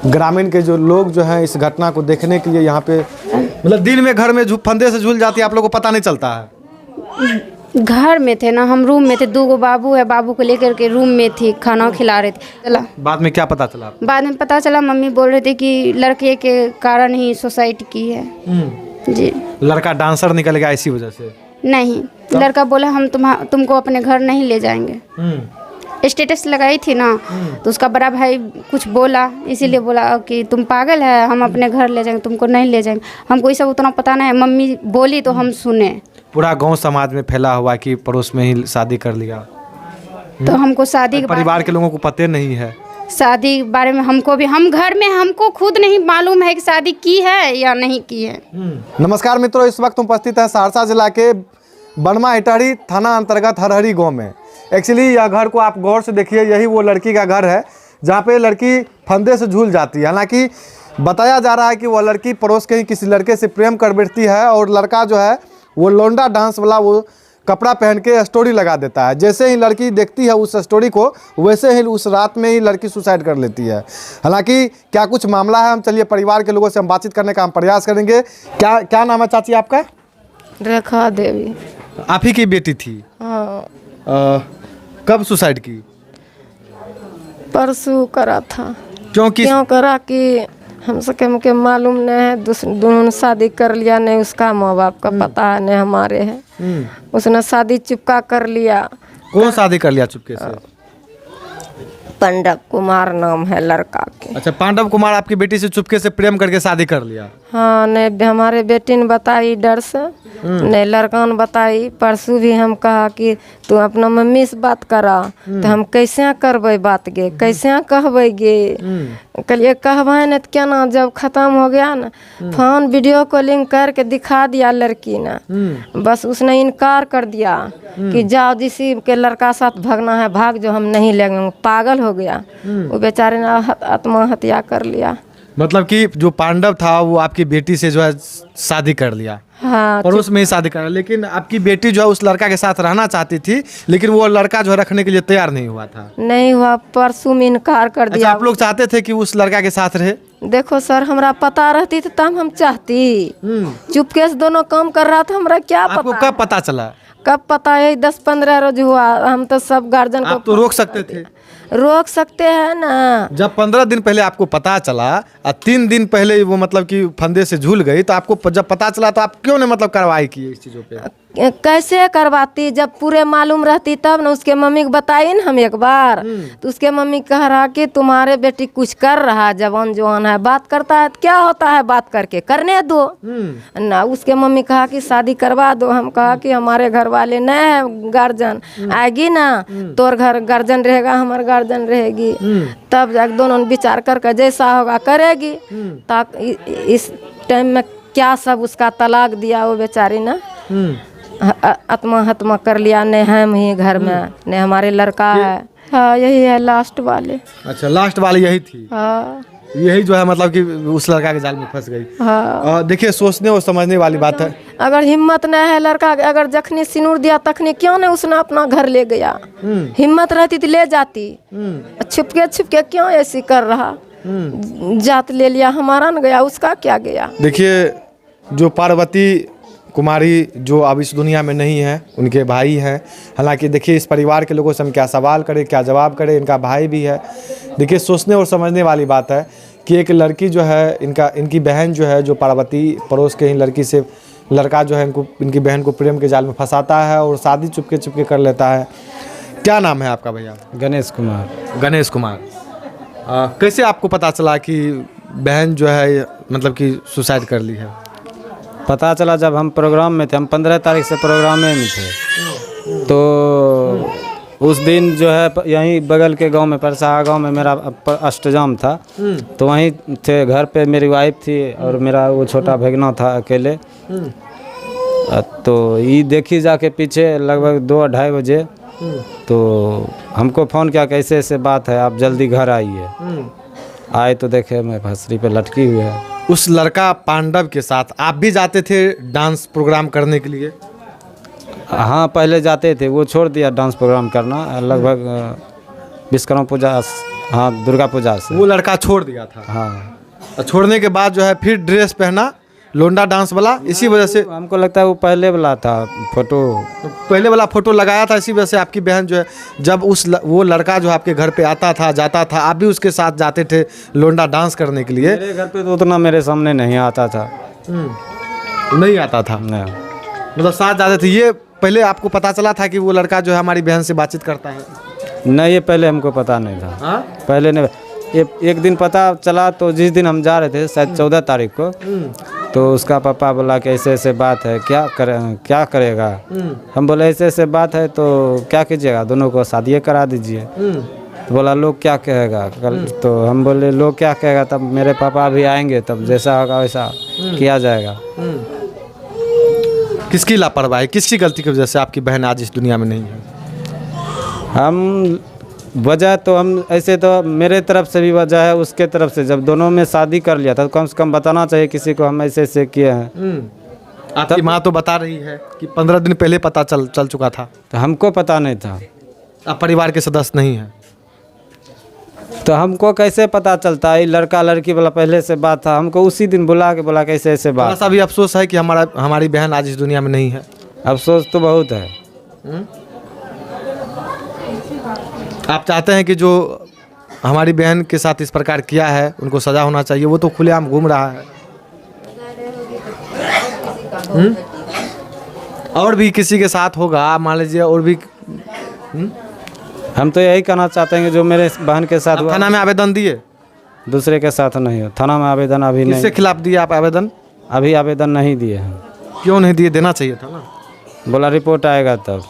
ग्रामीण के जो लोग जो हैं इस घटना को देखने के लिए यहाँ पे मतलब दिन में घर में फंदे से झूल जाती है, आप लोगों को पता नहीं चलता है? घर में थे ना, हम रूम में थे, 2 बाबू है, बाबू को लेकर के रूम में थी, खाना खिला रहे थे। चला बाद में क्या पता चला? बाद में पता चला, मम्मी बोल रहे थे कि लड़के के कारण ही सुसाइड की है। जी। लड़का डांसर निकल गया इसी वजह से? नहीं, लड़का बोला हम तुमको अपने घर नहीं ले जाएंगे। स्टेटस लगाई थी ना, तो उसका बड़ा भाई कुछ बोला, इसीलिए बोला कि तुम पागल है, हम अपने घर ले जाएंगे, तुमको नहीं ले जाएंगे। हमको ये सब उतना पता नहीं है, मम्मी बोली तो हम सुने। पूरा गांव समाज में फैला हुआ कि पड़ोस में ही शादी कर लिया, तो हमको शादी के परिवार के लोगों को पता नहीं है शादी के बारे में। हमको भी, हम घर में हमको खुद नहीं मालूम है कि शादी की है या नहीं की है। नमस्कार मित्रों, इस वक्त उपस्थित है सहरसा जिला के बनमा इटहरी थाना अंतर्गत हरहरी गांव में। एक्चुअली यह घर को आप गौर से देखिए, यही वो लड़की का घर है जहाँ पे लड़की फंदे से झूल जाती है। हालांकि बताया जा रहा है कि वह लड़की पड़ोस के ही किसी लड़के से प्रेम कर बैठती है और लड़का जो है वो लौंडा डांस वाला वो कपड़ा पहन के स्टोरी लगा देता है। जैसे ही लड़की देखती है उस स्टोरी को, वैसे ही उस रात में ही लड़की सुसाइड कर लेती है। हालांकि क्या कुछ मामला है, हम चलिए परिवार के लोगों से हम बातचीत करने का हम प्रयास करेंगे। क्या नाम है चाची आपका? रेखा देवी। आप ही की बेटी थी? हाँ। कब सुसाइड की? परसों करा था। क्यों करा कि हमके मालूम नहीं है, दोनों ने शादी कर लिया, नहीं उसका माँ बाप का पता है नहीं हमारे है। उसने शादी चुपका कर लिया। कौन शादी कर लिया चुपके से? पांडव कुमार नाम है लड़का के। अच्छा, पांडव कुमार आपकी बेटी से चुपके से प्रेम करके शादी कर लिया? हाँ, नहीं हमारे बेटी ने बताई डर से, नहीं लड़का ने बताई। परसों भी हम कहा कि तू अपना मम्मी से बात करा, तो हम कैसे करबे बात गे, कैसे कहबे गे। कहलिए कहबे नहीं तो क्या ना, जब खत्म हो गया ना, फोन वीडियो कॉलिंग करके दिखा दिया लड़की ने, बस उसने इनकार कर दिया कि जाओ जिसी के लड़का साथ भागना है भाग, जो हम नहीं लेंगे। पागल हो गया वो बेचारे ने, आत्महत्या कर लिया। मतलब कि जो पांडव था वो आपकी बेटी से जो है शादी कर लिया? हाँ, पड़ोस में ही शादी कर लिया। लेकिन आपकी बेटी जो है उस लड़का के साथ रहना चाहती थी, लेकिन वो लड़का जो है रखने के लिए तैयार नहीं हुआ था? नहीं हुआ, परसों में इनकार कर दिया। अच्छा, आप लोग चाहते थे कि उस लड़का के साथ रहे? देखो सर, हमरा पता रहती तो तब हम चाहती। चुपके से दोनों काम कर रहा था, हमरा क्या पता। आपको कब पता चला? कब पता है? 10-15 रोज हुआ। हम तो सब गार्जियन को तो रोक सकते थे? रोक सकते हैं ना। जब 15 दिन पहले आपको पता चला और 3 दिन पहले वो मतलब कि फंदे से झूल गई, तो आपको जब पता चला तो आप क्यों ने मतलब कार्रवाई की इस चीज़ों पे? कैसे करवाती, जब पूरे मालूम रहती तब ना। उसके मम्मी को बताई ना हम एक बार, तो उसके मम्मी कह रहा कि तुम्हारे बेटी कुछ कर रहा है, जवान जवान है, बात करता है, तो क्या होता है, बात करके करने दो ना। उसके मम्मी कहा कि शादी करवा दो। हम कहा कि हमारे घर वाले नहीं है गार्जियन, आएगी ना तोर घर गार्जियन रहेगा, हमारे गार्जियन रहेगी, तब जाकर दोनों विचार करके जैसा होगा करेगी। तब इस टाइम में क्या सब उसका तलाक दिया वो बेचारी ने, आत्महत्या कर लिया। नहीं हम ही घर में, नहीं हमारे लड़का है। हाँ, यही है लास्ट वाले। अच्छा, लास्ट वाली यही थी? हाँ, यही जो है मतलब कि उस लड़का के जाल में फंस गई। हाँ। देखिए, सोचने और समझने वाली बात है। अगर हिम्मत नहीं है लड़का, अगर जखनी सिनूर दिया तखनी क्यों नहीं उसने अपना घर ले गया? हिम्मत रहती तो ले जाती। छुपके छुपके क्यों ऐसी कर रहा? जात ले लिया, हमारा न गया, उसका क्या गया? देखिए, जो पार्वती कुमारी जो अब इस दुनिया में नहीं है, उनके भाई हैं। हालांकि देखिए, इस परिवार के लोगों से हम क्या सवाल करें, क्या जवाब करें, इनका भाई भी है। देखिए, सोचने और समझने वाली बात है कि एक लड़की जो है, इनकी बहन जो है, जो पार्वती पड़ोस के ही लड़की से लड़का जो है इनकी बहन को प्रेम के जाल में फंसाता है और शादी चुपके चुपके कर लेता है। क्या नाम है आपका भैया? गणेश कुमार। गणेश कुमार। कैसे आपको पता चला कि बहन जो है मतलब कि सुसाइड कर ली है? पता चला जब हम प्रोग्राम में थे, हम 15 तारीख से प्रोग्राम में थे, तो उस दिन जो है यहीं बगल के गांव में, परसाहा गांव में मेरा अष्टजाम था, तो वहीं थे। घर पे मेरी वाइफ थी और मेरा वो छोटा भगना था अकेले। तो ये देखी जाके पीछे लगभग 2-2:30 बजे, तो हमको फ़ोन किया कैसे ऐसे बात है, आप जल्दी घर आइए। आए तो देखे मैं फंसरी पे लटकी हुई है। उस लड़का पांडव के साथ आप भी जाते थे डांस प्रोग्राम करने के लिए? हाँ, पहले जाते थे, वो छोड़ दिया डांस प्रोग्राम करना। लगभग विश्वकर्मा पूजा हाँ, दुर्गा पूजा से। वो लड़का छोड़ दिया था। हाँ, और छोड़ने के बाद जो है फिर ड्रेस पहना लोंडा डांस वाला, इसी वजह से हमको लगता है वो पहले वाला था फोटो। पहले वाला फोटो लगाया था, इसी वजह से आपकी बहन जो है जब वो लड़का जो आपके घर पे आता था जाता था, आप भी उसके साथ जाते थे लोंडा डांस करने के लिए? मेरे घर पे तो उतना मेरे सामने नहीं आता था। नहीं आता था, नहीं। मतलब साथ जाते थे। ये पहले आपको पता चला था कि वो लड़का जो है हमारी बहन से बातचीत करता है? नहीं, ये पहले हमको पता नहीं था। हाँ? पहले नहीं, ये एक दिन पता चला। तो जिस दिन हम जा रहे थे शायद 14 तारीख को, तो उसका पापा बोला कि ऐसे ऐसे बात है, क्या करेगा? हम बोले ऐसे ऐसे बात है तो क्या कीजिएगा, दोनों को शादी करा दीजिए। तो बोला लोग क्या कहेगा कल। तो हम बोले लोग क्या कहेगा, तब मेरे पापा भी आएंगे, तब जैसा होगा वैसा किया जाएगा। किसकी लापरवाही, किसकी गलती की वजह से आपकी बहन आज इस दुनिया में नहीं है? हम वजह तो हम ऐसे तो मेरे तरफ से भी वजह है, उसके तरफ से। जब दोनों में शादी कर लिया था तो कम से कम बताना चाहिए किसी को, हम ऐसे ऐसे किए हैं। आपकी माँ तो बता रही है कि 15 दिन पहले पता चल चुका था। तो हमको पता नहीं था। आप परिवार के सदस्य नहीं हैं तो हमको कैसे पता चलता है? लड़का लड़की वाला पहले से बात था, हमको उसी दिन बुला के बोला कैसे ऐसे थोड़ा बात। सा भी अफसोस है कि हमारी बहन आज इस दुनिया में नहीं है? अफसोस तो बहुत है। आप चाहते हैं कि जो हमारी बहन के साथ इस प्रकार किया है उनको सजा होना चाहिए? वो तो खुलेआम घूम रहा है। और भी किसी के साथ होगा मान लीजिए, और भी। हम तो यही कहना चाहते हैं कि जो मेरे बहन के साथ हुआ, थाना में आवेदन दिए? दूसरे के साथ नहीं हो। थाना में आवेदन अभी किसके नहीं, खिलाफ दिए आप आवेदन? अभी आवेदन नहीं दिए हैं। क्यों नहीं दिए? देना चाहिए था ना। बोला रिपोर्ट आएगा तब।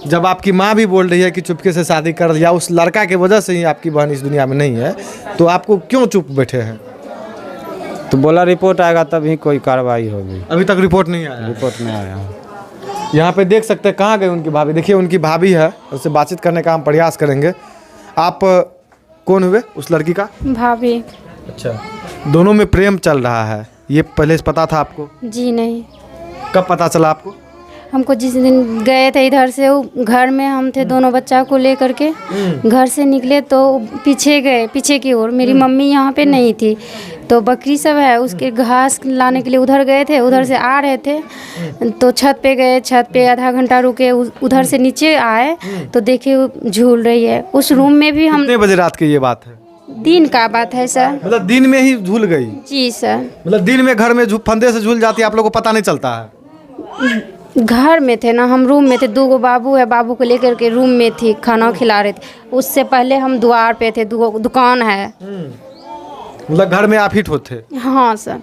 जब आपकी माँ भी बोल रही है कि चुपके से शादी कर दिया, उस लड़का के वजह से ही आपकी बहन इस दुनिया में नहीं है, तो आपको क्यों चुप बैठे हैं? तो बोला रिपोर्ट आएगा तभी कोई कार्रवाई होगी। अभी तक रिपोर्ट नहीं आया? रिपोर्ट नहीं आया। यहाँ पे देख सकते हैं, कहाँ गई उनकी भाभी? देखिए उनकी भाभी है, उससे बातचीत करने का हम प्रयास करेंगे। आप कौन हुए उस लड़की का? भाभी। अच्छा, दोनों में प्रेम चल रहा है, ये पहले से पता था आपको? जी नहीं, कब पता चला आपको? हमको जिस दिन गए थे इधर से, वो घर में हम थे दोनों बच्चा को लेकर के, घर से निकले तो पीछे गए, पीछे की ओर। मेरी मम्मी यहाँ पे नहीं थी, तो बकरी सब है उसके घास लाने के लिए उधर गए थे। उधर से आ रहे थे तो छत पे गए, छत पे आधा घंटा रुके, उधर से नीचे आए तो देखे वो झूल रही है। उस रूम में भी हम, कितने बजे रात की ये बात है? दिन का बात है सर। मतलब दिन में ही झूल गई? जी सर। मतलब दिन में घर में फंदे से झूल जाती है, आप लोगों को पता नहीं चलता है? घर में थे ना, हम रूम में थे। 2 बाबू है, बाबू को लेकर के रूम में थी, खाना खिला रहे थे। उससे पहले हम द्वार पे थे, दुकान है। मतलब घर में आप ही थे? हाँ सर।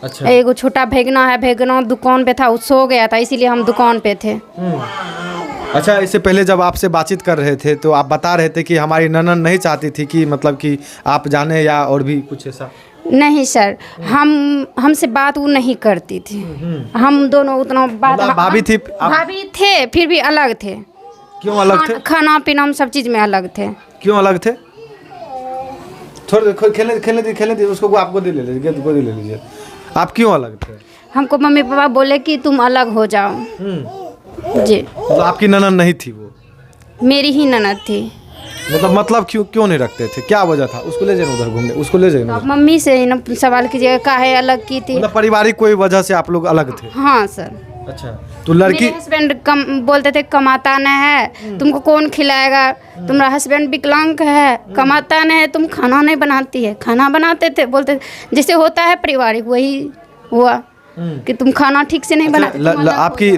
अच्छा। एगो छोटा भेगना है, भेगना दुकान पे था, वो सो गया था, इसीलिए हम दुकान पे थे। अच्छा, इससे पहले जब आपसे बातचीत कर रहे थे तो आप बता रहे थे कि हमारी ननद नहीं चाहती थी कि मतलब कि आप जाने या और भी कुछ ऐसा? नहीं सर, हमसे बात वो नहीं करती थी। हम दोनों उतना बात, मतलब भाभी थी भाभी थे, फिर भी अलग थे। क्यों अलग थे? खाना पीना हम सब चीज़ में अलग थे। क्यों अलग थे? थोड़े खेलने दी उसको, आपको दे ले लीजिए। आप क्यों अलग थे? हमको मम्मी पापा बोले कि तुम अलग हो जाओ। जी। मतलब आपकी ननद नहीं थी वो? मेरी ही ननद थी। मतलब क्यों नहीं रखते थे? क्या वजह था? उसको ले जाए उधर घूमने, उसको ले जाए। अब मम्मी से ही ना सवाल कीजिएगा, काहे अलग की थी। मतलब पारिवारिक कोई वजह से आप लोग अलग थे? हाँ सर। अच्छा, तो लड़की, मेरे हस्बैंड बोलते थे कमाता न है, तुमको कौन खिलाएगा, तुम्हारा हस्बैंड विकलांग है, कमाता न है, तुम खाना नहीं बनाती है। खाना बनाते थे, बोलते जैसे होता है पारिवारिक, वही हुआ कि तुम खाना ठीक से नहीं बनाती।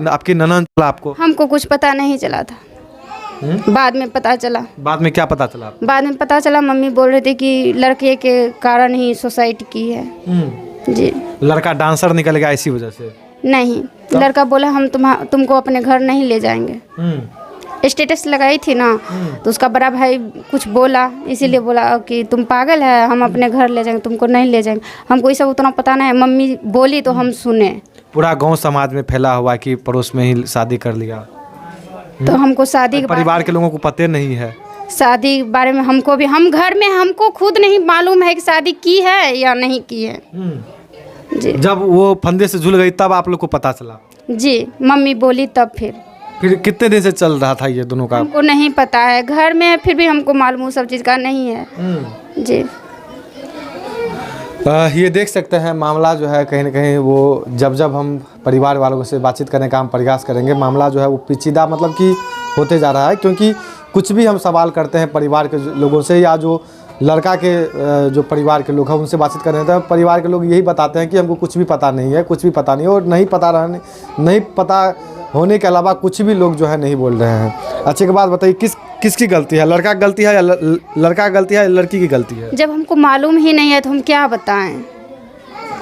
आपकी ननद आपको? हमको कुछ पता नहीं चला था, बाद में पता चला। बाद में क्या पता चला? बाद में पता चला, मम्मी बोल रहे थे कि लड़के के कारण ही सुसाइड की है। जी। लड़का डांसर निकल गया इसी वजह से? नहीं, लड़का बोला हम तुमको अपने घर नहीं ले जाएंगे। स्टेटस लगाई थी ना, तो उसका बड़ा भाई कुछ बोला, इसीलिए बोला कि तुम पागल है, हम अपने घर ले जाएंगे, तुमको नहीं ले जाएंगे। हमको ये सब उतना पता नहीं है, मम्मी बोली तो हम सुने। पूरा गांव समाज में फैला हुआ कि पड़ोस में ही शादी कर लिया, तो हमको शादी के परिवार के लोगों को पता नहीं है। शादी के बारे में हमको भी, हम घर में हमको खुद नहीं मालूम है कि शादी की है या नहीं की है। जी। जब वो फंदे से झूल गई तब आप लोग को पता चला? जी, मम्मी बोली तब फिर कितने दिन से चल रहा था ये दोनों का? हमको नहीं पता है, घर में है फिर भी हमको मालूम सब चीज़ का नहीं है जी। ये देख सकते हैं मामला जो है कहीं ना कहीं वो जब हम परिवार वालों से बातचीत करने का हम प्रयास करेंगे, मामला जो है वो पेचीदा मतलब कि होते जा रहा है, क्योंकि कुछ भी हम सवाल करते हैं परिवार के लोगों से या जो लड़का के जो परिवार के लोग हैं उनसे बातचीत कर रहे थे, परिवार के लोग यही बताते हैं कि हमको कुछ भी पता नहीं है, कुछ भी पता नहीं है, और नहीं पता होने के अलावा कुछ भी लोग जो है नहीं बोल रहे हैं। अच्छी के बात बताइए, किसकी गलती है? लड़का की गलती है या लड़का की गलती है या लड़की की गलती है? जब हमको मालूम ही नहीं है तो हम क्या बताएं?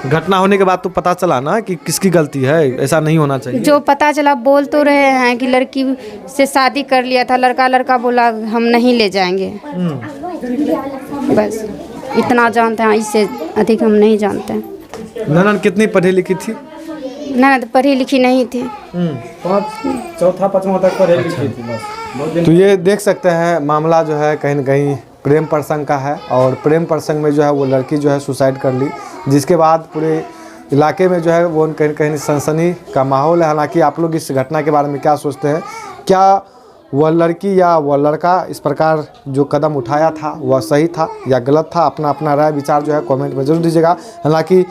घटना होने के बाद तो पता चला ना कि किसकी गलती है, ऐसा नहीं होना चाहिए। जो पता चला बोल तो रहे हैं कि लड़की से शादी कर लिया था, लड़का बोला हम नहीं ले जाएंगे, बस इतना जानते हैं, इससे अधिक हम नहीं जानते हैं। ननद कितनी पढ़ी लिखी थी? ननद पढ़ी लिखी नहीं थी। चौथा पाँचवा तक पढ़े लिखी थी बस। तो ये देख सकते हैं मामला जो है कहीं ना कहीं प्रेम प्रसंग का है, और प्रेम प्रसंग में जो है वो लड़की जो है सुसाइड कर ली, जिसके बाद पूरे इलाके में जो है वो कहीं कहीं सनसनी का माहौल है। हालांकि आप लोग इस घटना के बारे में क्या सोचते हैं? क्या वह लड़की या वह लड़का इस प्रकार जो कदम उठाया था वह सही था या गलत था? अपना राय विचार जो है कमेंट में जरूर दीजिएगा। हालांकि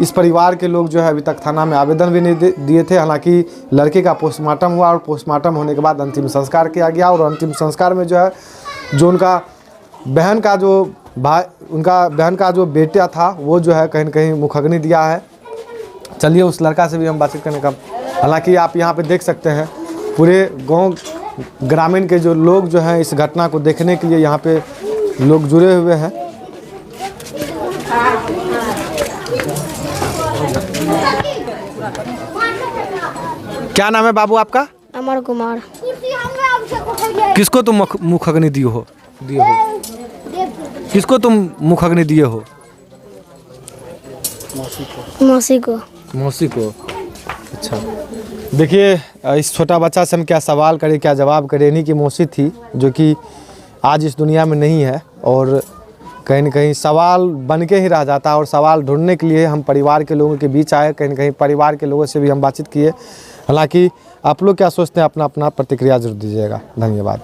इस परिवार के लोग जो है अभी तक थाना में आवेदन भी नहीं दिए थे। हालांकि लड़के का पोस्टमार्टम हुआ और पोस्टमार्टम होने के बाद अंतिम संस्कार किया गया, और अंतिम संस्कार में जो है जो उनका बहन का जो बेटा था वो जो है कहीं न कहीं मुखग्नि दिया है। चलिए उस लड़का से भी हम बातचीत करने का, हालांकि आप यहाँ पे देख सकते हैं पूरे गांव ग्रामीण के जो लोग जो हैं इस घटना को देखने के लिए यहाँ पे लोग जुड़े हुए हैं। क्या नाम है बाबू आपका? अमर कुमार। किसको तुम मुखग्नि दिए हो? किसको तुम मुखग्नि दिए हो? मौसी को। मौसी को। अच्छा, देखिए इस छोटा बच्चा से हम क्या सवाल करें क्या जवाब करें। इन्हीं की मौसी थी जो कि आज इस दुनिया में नहीं है, और कहीं न कहीं सवाल बन के ही रह जाता है, और सवाल ढूंढने के लिए हम परिवार के लोगों के बीच आए। कहीं न कहीं परिवार के लोगों से भी हम बातचीत किए। हालांकि आप लोग क्या सोचते हैं अपना प्रतिक्रिया जरूर दीजिएगा। धन्यवाद।